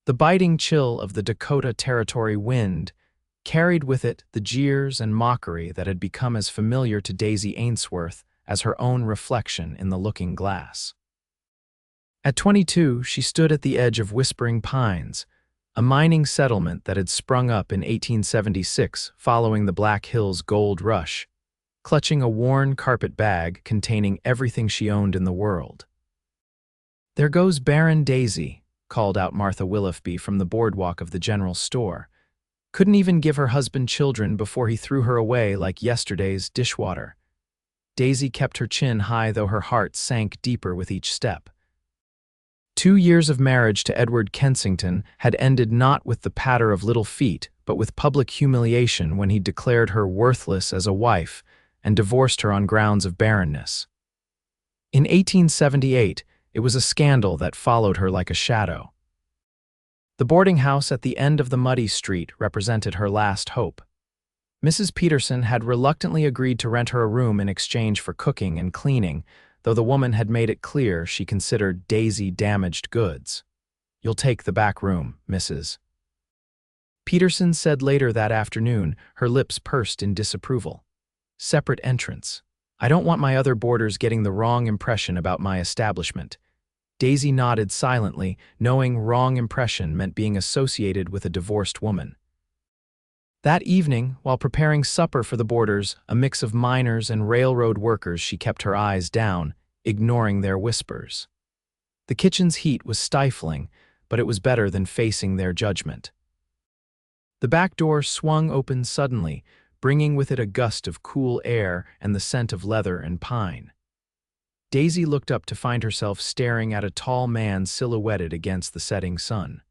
The biting chill of the Dakota Territory wind carried with it the jeers and mockery that had become as familiar to Daisy Ainsworth as her own reflection in the looking glass. At 22, she stood at the edge of Whispering Pines, a mining settlement that had sprung up in 1876 following the Black Hills Gold Rush, clutching a worn carpet bag containing everything she owned in the world. "There goes Barren Daisy," called out Martha Willifby from the boardwalk of the general store. Couldn't even give her husband children before he threw her away like yesterday's dishwater. Daisy kept her chin high, though her heart sank deeper with each step. 2 years of marriage to Edward Kensington had ended not with the patter of little feet, but with public humiliation when he declared her worthless as a wife and divorced her on grounds of barrenness. In 1878, it was a scandal that followed her like a shadow. The boarding house at the end of the muddy street represented her last hope. Mrs. Peterson had reluctantly agreed to rent her a room in exchange for cooking and cleaning, though the woman had made it clear she considered Daisy damaged goods. "You'll take the back room, Mrs." Peterson said later that afternoon, her lips pursed in disapproval. "Separate entrance. I don't want my other boarders getting the wrong impression about my establishment." Daisy nodded silently, knowing wrong impression meant being associated with a divorced woman. That evening, while preparing supper for the boarders, a mix of miners and railroad workers, she kept her eyes down, ignoring their whispers. The kitchen's heat was stifling, but it was better than facing their judgment. The back door swung open suddenly, bringing with it a gust of cool air and the scent of leather and pine. Daisy looked up to find herself staring at a tall man silhouetted against the setting sun.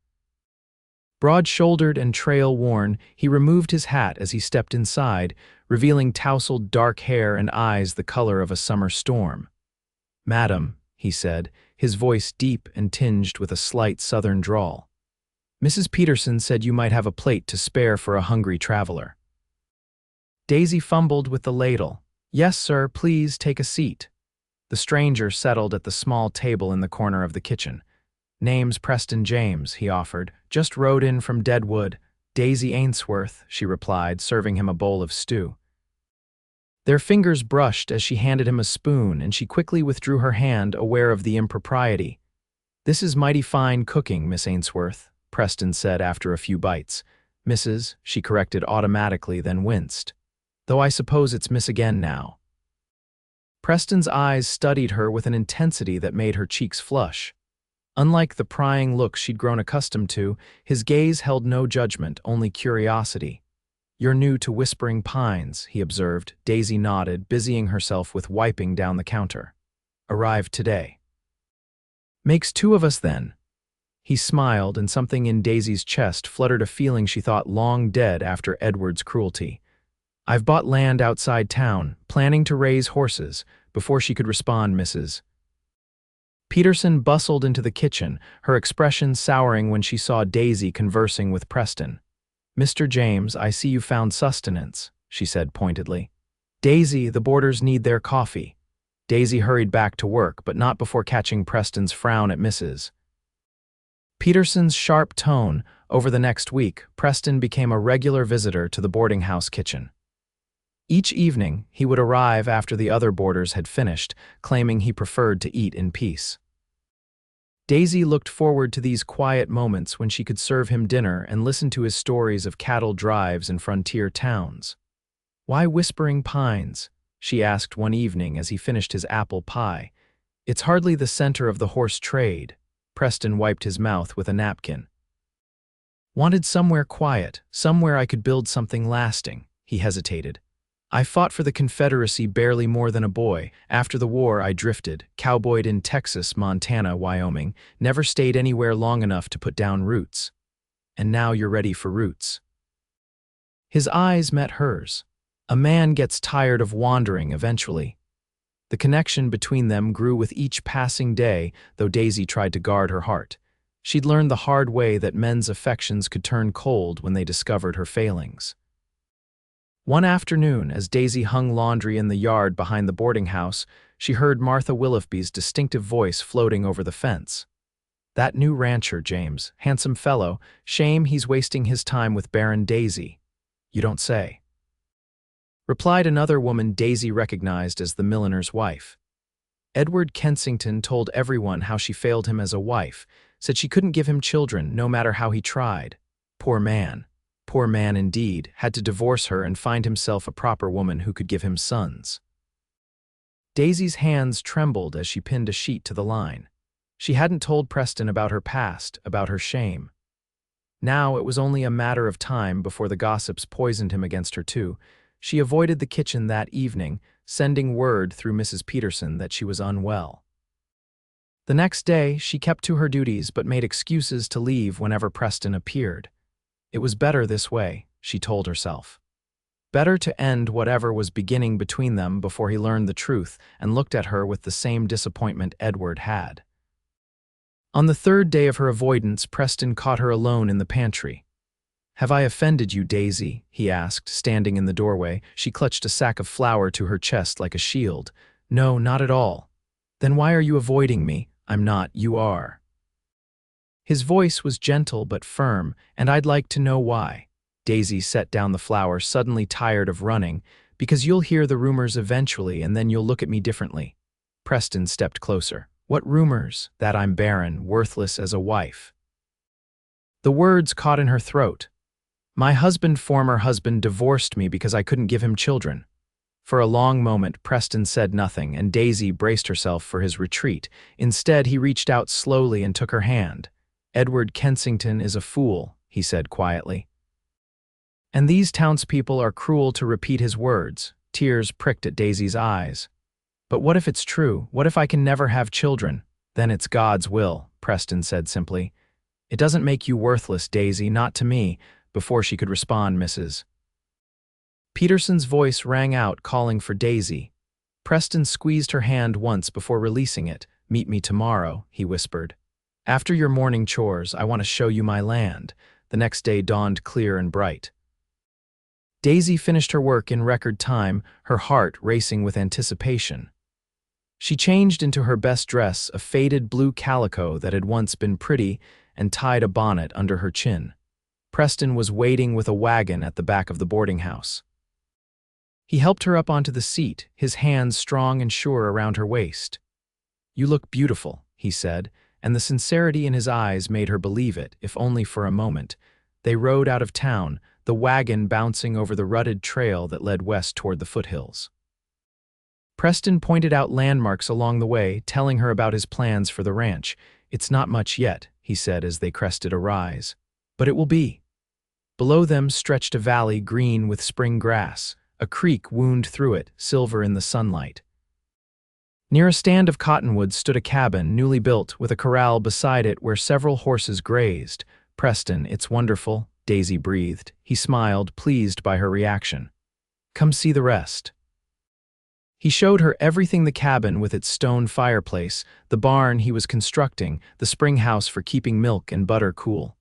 Broad-shouldered and trail-worn, he removed his hat as he stepped inside, revealing tousled dark hair and eyes the color of a summer storm. "Madam," he said, his voice deep and tinged with a slight southern drawl. "Mrs. Peterson said you might have a plate to spare for a hungry traveler." Daisy fumbled with the ladle. "Yes, sir, please take a seat." The stranger settled at the small table in the corner of the kitchen. "Name's Preston James," he offered. "Just rode in from Deadwood." "Daisy Ainsworth," she replied, serving him a bowl of stew. Their fingers brushed as she handed him a spoon, and she quickly withdrew her hand, aware of the impropriety. "This is mighty fine cooking, Miss Ainsworth," Preston said after a few bites. "Mrs.," she corrected automatically, then winced. "Though I suppose it's Miss again now." Preston's eyes studied her with an intensity that made her cheeks flush. Unlike the prying look she'd grown accustomed to, his gaze held no judgment, only curiosity. "You're new to Whispering Pines," he observed. Daisy nodded, busying herself with wiping down the counter. "Arrived today." "Makes 2 of us, then." He smiled, and something in Daisy's chest fluttered a feeling she thought long dead after Edward's cruelty. "I've bought land outside town, planning to raise horses." Before she could respond, Mrs. Peterson bustled into the kitchen, her expression souring when she saw Daisy conversing with Preston. "Mr. James, I see you found sustenance," she said pointedly. "Daisy, the boarders need their coffee." Daisy hurried back to work, but not before catching Preston's frown at Mrs. Peterson's sharp tone. Over the next week, Preston became a regular visitor to the boarding house kitchen. Each evening, he would arrive after the other boarders had finished, claiming he preferred to eat in peace. Daisy looked forward to these quiet moments when she could serve him dinner and listen to his stories of cattle drives in frontier towns. "Why Whispering Pines?" she asked one evening as he finished his apple pie. "It's hardly the center of the horse trade." Preston wiped his mouth with a napkin. "Wanted somewhere quiet, somewhere I could build something lasting." He hesitated. "I fought for the Confederacy barely more than a boy. After the war, I drifted, cowboyed in Texas, Montana, Wyoming, never stayed anywhere long enough to put down roots. And now you're ready for roots." His eyes met hers. A man gets tired of wandering eventually. The connection between them grew with each passing day, though Daisy tried to guard her heart. She'd learned the hard way that men's affections could turn cold when they discovered her failings. One afternoon, as Daisy hung laundry in the yard behind the boarding house, she heard Martha Willifby's distinctive voice floating over the fence. That new rancher, James, handsome fellow, shame he's wasting his time with Barren Daisy. You don't say. Replied another woman Daisy recognized as the milliner's wife. Edward Kensington told everyone how she failed him as a wife, said she couldn't give him children no matter how he tried. Poor man indeed, had to divorce her and find himself a proper woman who could give him sons. Daisy's hands trembled as she pinned a sheet to the line. She hadn't told Preston about her past, about her shame. Now it was only a matter of time before the gossips poisoned him against her too. She avoided the kitchen that evening, sending word through Mrs. Peterson that she was unwell. The next day, she kept to her duties but made excuses to leave whenever Preston appeared. It was better this way, she told herself. Better to end whatever was beginning between them before he learned the truth and looked at her with the same disappointment Edward had. On the third day of her avoidance, Preston caught her alone in the pantry. "Have I offended you, Daisy?" he asked, standing in the doorway. She clutched a sack of flour to her chest like a shield. "No, not at all." "Then why are you avoiding me?" "I'm not, you are." His voice was gentle but firm, and I'd like to know why. Daisy set down the flour, suddenly tired of running. "Because you'll hear the rumors eventually, and then you'll look at me differently." Preston stepped closer. "What rumors?" "That I'm barren, worthless as a wife." The words caught in her throat. "My former husband divorced me because I couldn't give him children." For a long moment, Preston said nothing, and Daisy braced herself for his retreat. Instead, he reached out slowly and took her hand. "Edward Kensington is a fool," he said quietly. "And these townspeople are cruel to repeat his words." Tears pricked at Daisy's eyes. "But what if it's true? What if I can never have children?" "Then it's God's will," Preston said simply. "It doesn't make you worthless, Daisy, not to me." Before she could respond, Mrs. Peterson's voice rang out, calling for Daisy. Preston squeezed her hand once before releasing it. "Meet me tomorrow," he whispered. "After your morning chores, I want to show you my land." The next day dawned clear and bright. Daisy finished her work in record time, her heart racing with anticipation. She changed into her best dress, a faded blue calico that had once been pretty, and tied a bonnet under her chin. Preston was waiting with a wagon at the back of the boarding house. He helped her up onto the seat, his hands strong and sure around her waist. "You look beautiful," he said, and the sincerity in his eyes made her believe it, if only for a moment. They rode out of town, the wagon bouncing over the rutted trail that led west toward the foothills. Preston pointed out landmarks along the way, telling her about his plans for the ranch. "It's not much yet," he said as they crested a rise. "But it will be." Below them stretched a valley green with spring grass. A creek wound through it, silver in the sunlight. Near a stand of cottonwoods stood a cabin, newly built, with a corral beside it where several horses grazed. "Preston, it's wonderful," Daisy breathed. He smiled, pleased by her reaction. "Come see the rest." He showed her everything: the cabin with its stone fireplace, the barn he was constructing, the spring house for keeping milk and butter cool.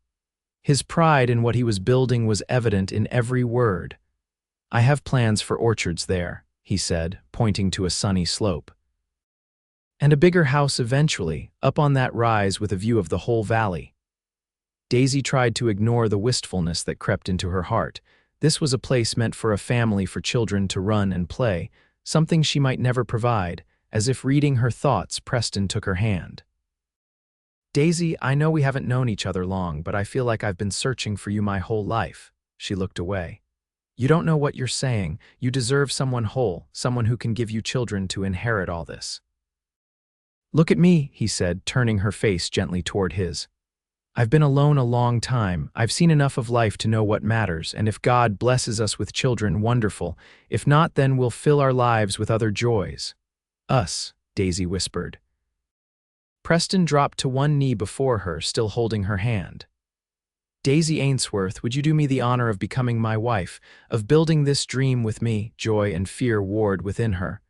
His pride in what he was building was evident in every word. "I have plans for orchards there," he said, pointing to a sunny slope. "And a bigger house eventually, up on that rise with a view of the whole valley." Daisy tried to ignore the wistfulness that crept into her heart. This was a place meant for a family, for children to run and play, something she might never provide. As if reading her thoughts, Preston took her hand. "Daisy, I know we haven't known each other long, but I feel like I've been searching for you my whole life." She looked away. "You don't know what you're saying. You deserve someone whole, someone who can give you children to inherit all this." "Look at me," he said, turning her face gently toward his. "I've been alone a long time. I've seen enough of life to know what matters, and if God blesses us with children, wonderful. If not, then we'll fill our lives with other joys." "Us," Daisy whispered. Preston dropped to one knee before her, still holding her hand. "Daisy Ainsworth, would you do me the honor of becoming my wife, of building this dream with me?" Joy and fear warred within her.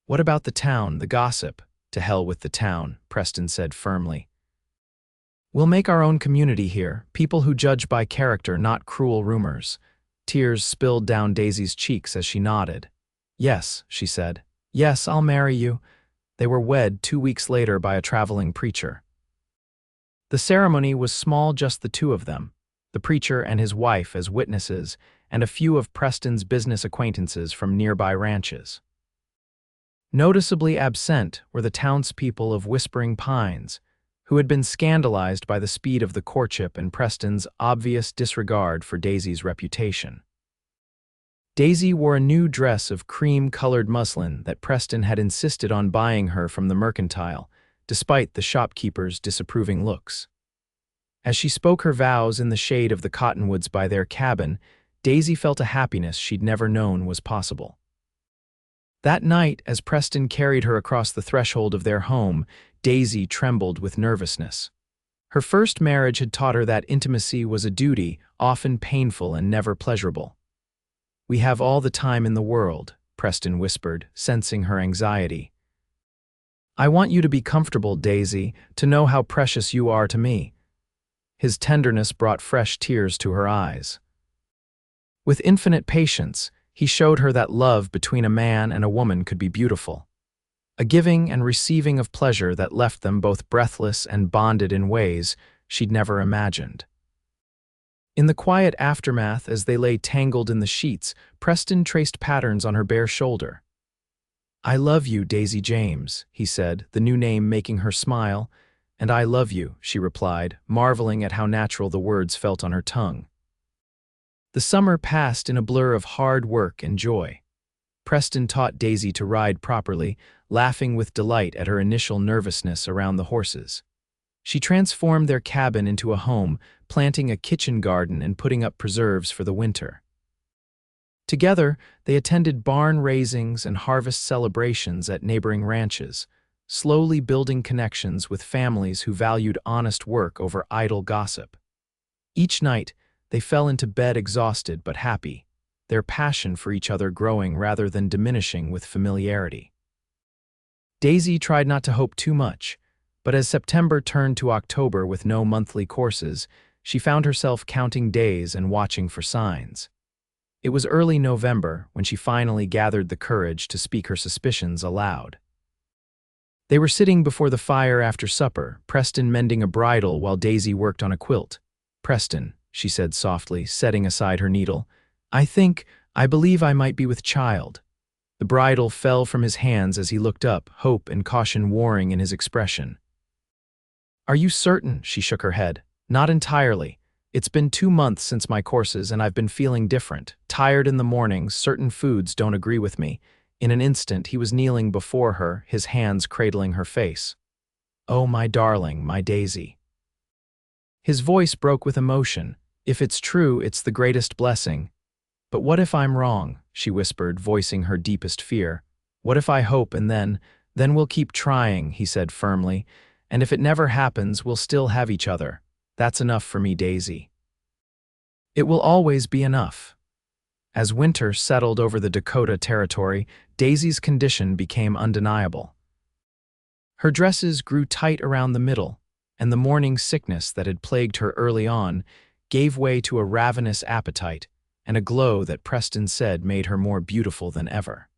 "What about the town, the gossip?" "To hell with the town," Preston said firmly. "We'll make our own community here, people who judge by character, not cruel rumors." Tears spilled down Daisy's cheeks as she nodded. "Yes," she said. "Yes, I'll marry you." They were wed 2 weeks later by a traveling preacher. The ceremony was small, just the two of them, the preacher and his wife as witnesses, and a few of Preston's business acquaintances from nearby ranches. Noticeably absent were the townspeople of Whispering Pines, who had been scandalized by the speed of the courtship and Preston's obvious disregard for Daisy's reputation. Daisy wore a new dress of cream-colored muslin that Preston had insisted on buying her from the mercantile, despite the shopkeeper's disapproving looks. As she spoke her vows in the shade of the cottonwoods by their cabin, Daisy felt a happiness she'd never known was possible. That night, as Preston carried her across the threshold of their home, Daisy trembled with nervousness. Her first marriage had taught her that intimacy was a duty, often painful and never pleasurable. "We have all the time in the world," Preston whispered, sensing her anxiety. "I want you to be comfortable, Daisy, to know how precious you are to me." His tenderness brought fresh tears to her eyes. With infinite patience, he showed her that love between a man and a woman could be beautiful. A giving and receiving of pleasure that left them both breathless and bonded in ways she'd never imagined. In the quiet aftermath, as they lay tangled in the sheets, Preston traced patterns on her bare shoulder. "I love you, Daisy James," he said, the new name making her smile. "And I love you," she replied, marveling at how natural the words felt on her tongue. The summer passed in a blur of hard work and joy. Preston taught Daisy to ride properly, laughing with delight at her initial nervousness around the horses. She transformed their cabin into a home, planting a kitchen garden and putting up preserves for the winter. Together, they attended barn raisings and harvest celebrations at neighboring ranches, slowly building connections with families who valued honest work over idle gossip. Each night, they fell into bed exhausted but happy, their passion for each other growing rather than diminishing with familiarity. Daisy tried not to hope too much, but as September turned to October with no monthly courses, she found herself counting days and watching for signs. It was early November when she finally gathered the courage to speak her suspicions aloud. They were sitting before the fire after supper, Preston mending a bridle while Daisy worked on a quilt. "Preston," she said softly, setting aside her needle, I believe I might be with child." The bridle fell from his hands as he looked up, hope and caution warring in his expression. "Are you certain?" She shook her head. "Not entirely. It's been 2 months since my courses and I've been feeling different. Tired in the mornings, certain foods don't agree with me." In an instant, he was kneeling before her, his hands cradling her face. "Oh, my darling, my Daisy." His voice broke with emotion. "If it's true, it's the greatest blessing. But what if I'm wrong?" she whispered, voicing her deepest fear. "What if I hope and then we'll keep trying," he said firmly. "And if it never happens, we'll still have each other. That's enough for me, Daisy. It will always be enough." As winter settled over the Dakota Territory, Daisy's condition became undeniable. Her dresses grew tight around the middle, and the morning sickness that had plagued her early on gave way to a ravenous appetite and a glow that Preston said made her more beautiful than ever.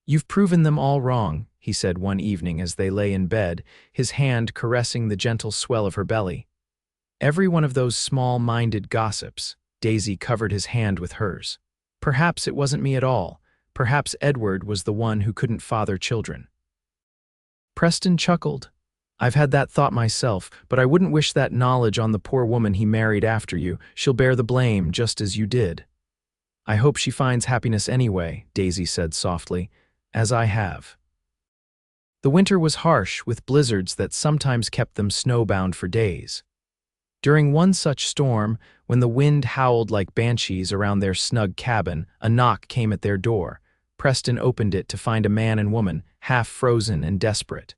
"You've proven them all wrong," he said one evening as they lay in bed, his hand caressing the gentle swell of her belly. "Every one of those small-minded gossips." Daisy covered his hand with hers. "Perhaps it wasn't me at all. Perhaps Edward was the one who couldn't father children." Preston chuckled. "I've had that thought myself, but I wouldn't wish that knowledge on the poor woman he married after you. She'll bear the blame just as you did." "I hope she finds happiness anyway," Daisy said softly, "as I have." The winter was harsh, with blizzards that sometimes kept them snowbound for days. During one such storm, when the wind howled like banshees around their snug cabin, a knock came at their door. Preston opened it to find a man and woman, half frozen and desperate.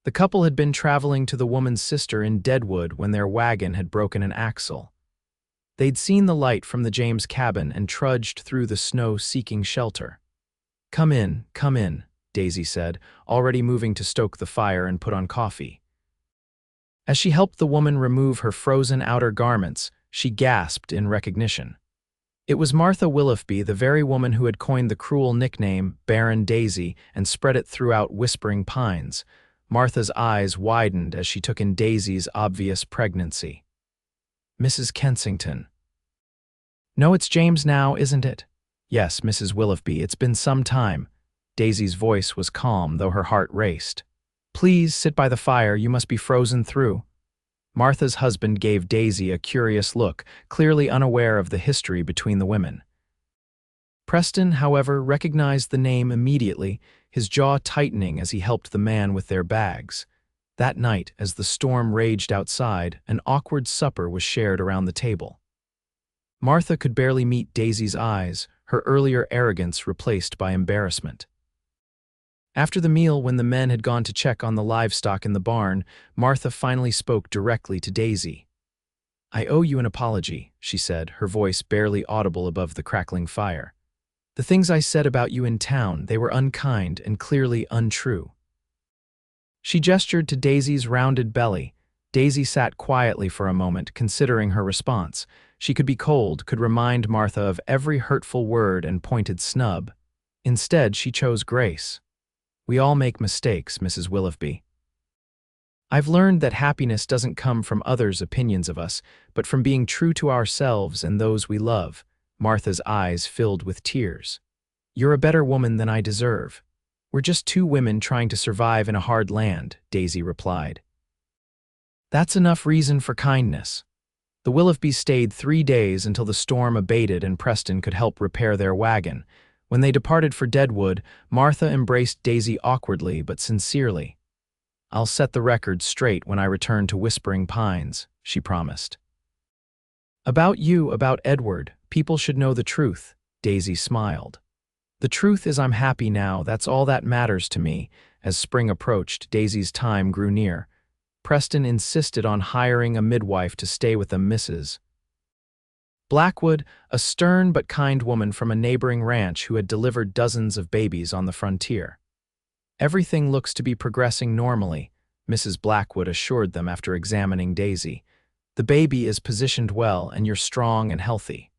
The couple had been traveling to the woman's sister in Deadwood when their wagon had broken an axle. They'd seen the light from the James cabin and trudged through the snow seeking shelter. Come in," Daisy said, already moving to stoke the fire and put on coffee. As she helped the woman remove her frozen outer garments, she gasped in recognition. It was Martha Willoughby, the very woman who had coined the cruel nickname Barren Daisy and spread it throughout Whispering Pines. Martha's eyes widened as she took in Daisy's obvious pregnancy. "Mrs. Kensington." "No, it's James now, isn't it?" "Yes, Mrs. Willoughby, it's been some time." Daisy's voice was calm, though her heart raced. "Please sit by the fire, you must be frozen through." Martha's husband gave Daisy a curious look, clearly unaware of the history between the women. Preston, however, recognized the name immediately, his jaw tightening as he helped the man with their bags. That night, as the storm raged outside, an awkward supper was shared around the table. Martha could barely meet Daisy's eyes, her earlier arrogance replaced by embarrassment. After the meal, when the men had gone to check on the livestock in the barn, Martha finally spoke directly to Daisy. "I owe you an apology," she said, her voice barely audible above the crackling fire. "The things I said about you in town, they were unkind and clearly untrue." She gestured to Daisy's rounded belly. Daisy sat quietly for a moment, considering her response. She could be cold, could remind Martha of every hurtful word and pointed snub. Instead, she chose grace. "We all make mistakes, Mrs. Willoughby. I've learned that happiness doesn't come from others' opinions of us, but from being true to ourselves and those we love." Martha's eyes filled with tears. "You're a better woman than I deserve." "We're just two women trying to survive in a hard land," Daisy replied. "That's enough reason for kindness." The Willoughbys stayed 3 days until the storm abated and Preston could help repair their wagon. When they departed for Deadwood, Martha embraced Daisy awkwardly but sincerely. "I'll set the record straight when I return to Whispering Pines," she promised. "About you, about Edward, people should know the truth," Daisy smiled. "The truth is I'm happy now, that's all that matters to me." As spring approached, Daisy's time grew near. Preston insisted on hiring a midwife to stay with them, Mrs. Blackwood, a stern but kind woman from a neighboring ranch who had delivered dozens of babies on the frontier. "Everything looks to be progressing normally," Mrs. Blackwood assured them after examining Daisy. "The baby is positioned well and you're strong and healthy."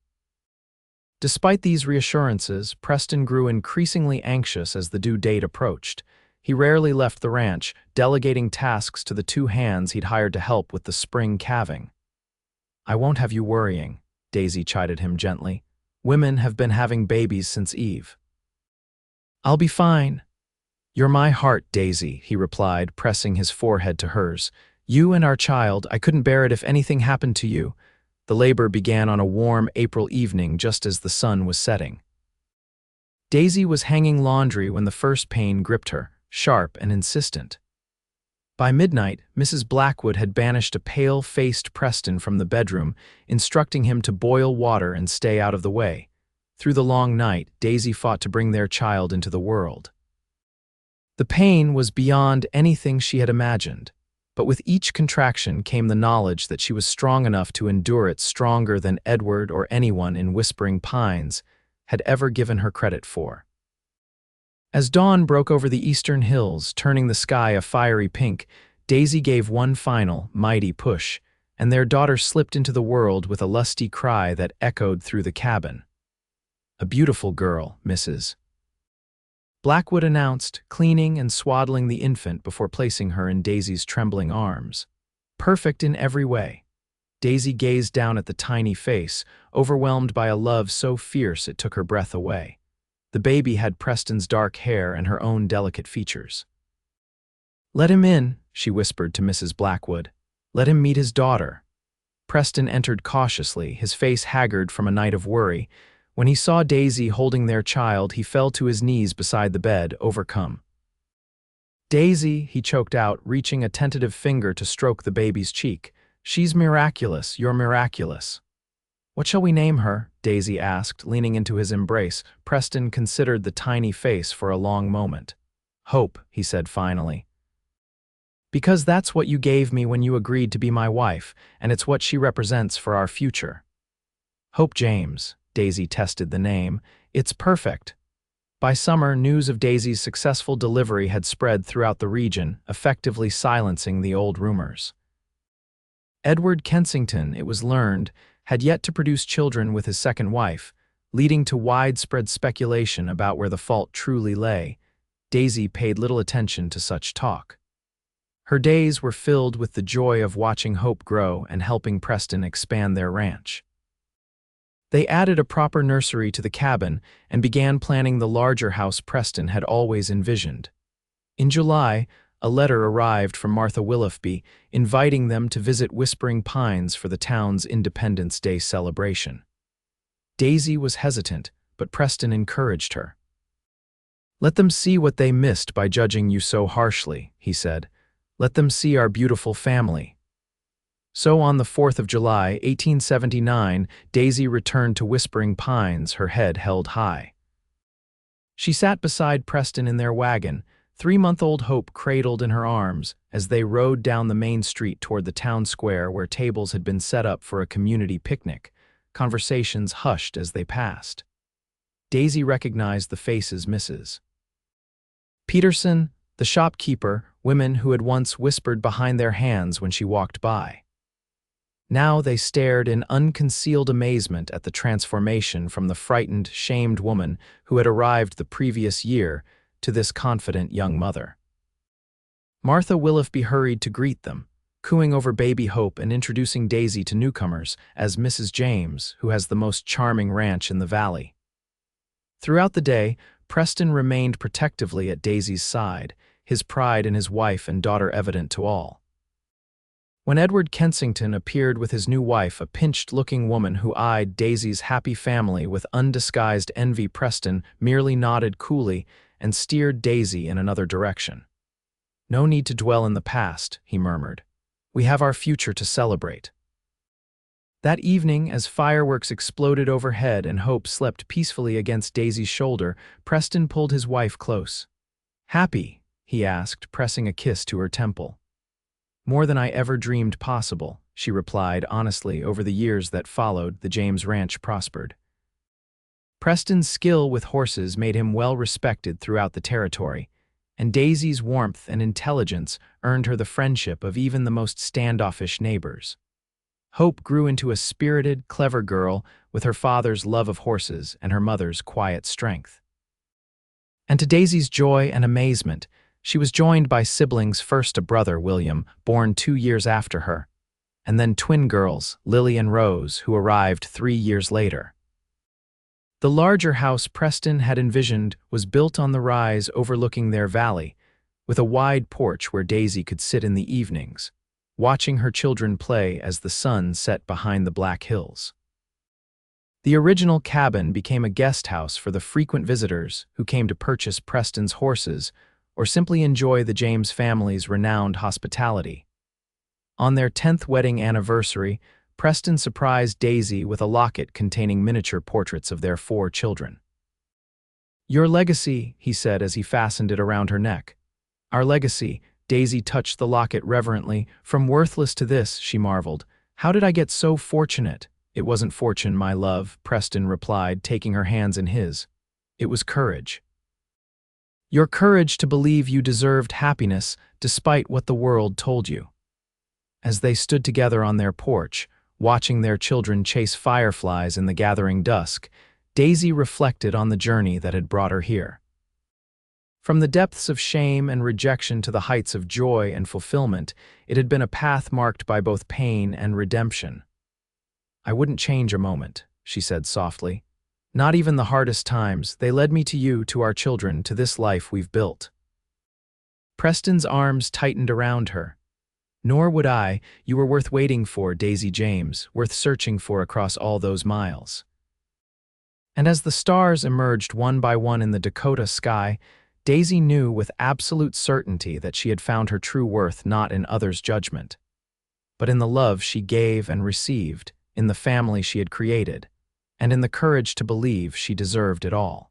Despite these reassurances, Preston grew increasingly anxious as the due date approached. He rarely left the ranch, delegating tasks to the 2 hands he'd hired to help with the spring calving. "I won't have you worrying," Daisy chided him gently. "Women have been having babies since Eve." "I'll be fine." "You're my heart, Daisy," he replied, pressing his forehead to hers. "You and our child, I couldn't bear it if anything happened to you." The labor began on a warm April evening just as the sun was setting. Daisy was hanging laundry when the first pain gripped her, sharp and insistent. By midnight, Mrs. Blackwood had banished a pale-faced Preston from the bedroom, instructing him to boil water and stay out of the way. Through the long night, Daisy fought to bring their child into the world. The pain was beyond anything she had imagined, but with each contraction came the knowledge that she was strong enough to endure it, stronger than Edward or anyone in Whispering Pines had ever given her credit for. As dawn broke over the eastern hills, turning the sky a fiery pink, Daisy gave one final, mighty push, and their daughter slipped into the world with a lusty cry that echoed through the cabin. "A beautiful girl, Mrs. Blackwood announced, cleaning and swaddling the infant before placing her in Daisy's trembling arms. "Perfect in every way." Daisy gazed down at the tiny face, overwhelmed by a love so fierce it took her breath away. The baby had Preston's dark hair and her own delicate features. "Let him in," she whispered to Mrs. Blackwood. "Let him meet his daughter." Preston entered cautiously, his face haggard from a night of worry. When he saw Daisy holding their child, he fell to his knees beside the bed, overcome. "Daisy," he choked out, reaching a tentative finger to stroke the baby's cheek. "She's miraculous, you're miraculous." "What shall we name her?" Daisy asked, leaning into his embrace. Preston considered the tiny face for a long moment. "Hope," he said finally. "Because that's what you gave me when you agreed to be my wife, and it's what she represents for our future." "Hope James." Daisy tested the name. "It's perfect." By summer, news of Daisy's successful delivery had spread throughout the region, effectively silencing the old rumors. Edward Kensington, it was learned, had yet to produce children with his second wife, leading to widespread speculation about where the fault truly lay. Daisy paid little attention to such talk. Her days were filled with the joy of watching Hope grow and helping Preston expand their ranch. They added a proper nursery to the cabin and began planning the larger house Preston had always envisioned. In July, a letter arrived from Martha Willoughby inviting them to visit Whispering Pines for the town's Independence Day celebration. Daisy was hesitant, but Preston encouraged her. "Let them see what they missed by judging you so harshly," he said. "Let them see our beautiful family." So on the 4th of July, 1879, Daisy returned to Whispering Pines, her head held high. She sat beside Preston in their wagon, 3-month-old Hope cradled in her arms, as they rode down the main street toward the town square where tables had been set up for a community picnic. Conversations hushed as they passed. Daisy recognized the faces Mrs. Peterson, the shopkeeper, women who had once whispered behind their hands when she walked by. Now they stared in unconcealed amazement at the transformation from the frightened, shamed woman who had arrived the previous year to this confident young mother. Martha Willoughby hurried to greet them, cooing over baby Hope and introducing Daisy to newcomers as Mrs. James, who has the most charming ranch in the valley. Throughout the day, Preston remained protectively at Daisy's side, his pride in his wife and daughter evident to all. When Edward Kensington appeared with his new wife, a pinched-looking woman who eyed Daisy's happy family with undisguised envy, Preston merely nodded coolly and steered Daisy in another direction. "No need to dwell in the past," he murmured. "We have our future to celebrate." That evening, as fireworks exploded overhead and Hope slept peacefully against Daisy's shoulder, Preston pulled his wife close. "Happy?" he asked, pressing a kiss to her temple. "More than I ever dreamed possible," she replied honestly. Over the years that followed, the James Ranch prospered. Preston's skill with horses made him well respected throughout the territory, and Daisy's warmth and intelligence earned her the friendship of even the most standoffish neighbors. Hope grew into a spirited, clever girl with her father's love of horses and her mother's quiet strength. And to Daisy's joy and amazement, she was joined by siblings, first a brother, William, born 2 years after her, and then twin girls, Lily and Rose, who arrived 3 years later. The larger house Preston had envisioned was built on the rise overlooking their valley, with a wide porch where Daisy could sit in the evenings, watching her children play as the sun set behind the Black Hills. The original cabin became a guest house for the frequent visitors who came to purchase Preston's horses or simply enjoy the James family's renowned hospitality. On their 10th wedding anniversary, Preston surprised Daisy with a locket containing miniature portraits of their 4 children. "Your legacy," he said as he fastened it around her neck. "Our legacy." Daisy touched the locket reverently. "From worthless to this," she marveled. "How did I get so fortunate?" "It wasn't fortune, my love," Preston replied, taking her hands in his. "It was courage. Your courage to believe you deserved happiness despite what the world told you." As they stood together on their porch, watching their children chase fireflies in the gathering dusk, Daisy reflected on the journey that had brought her here. From the depths of shame and rejection to the heights of joy and fulfillment, it had been a path marked by both pain and redemption. "I wouldn't change a moment," she said softly. "Not even the hardest times. They led me to you, to our children, to this life we've built." Preston's arms tightened around her. "Nor would I. You were worth waiting for, Daisy James, worth searching for across all those miles." And as the stars emerged one by one in the Dakota sky, Daisy knew with absolute certainty that she had found her true worth not in others' judgment, but in the love she gave and received, in the family she had created, and in the courage to believe she deserved it all.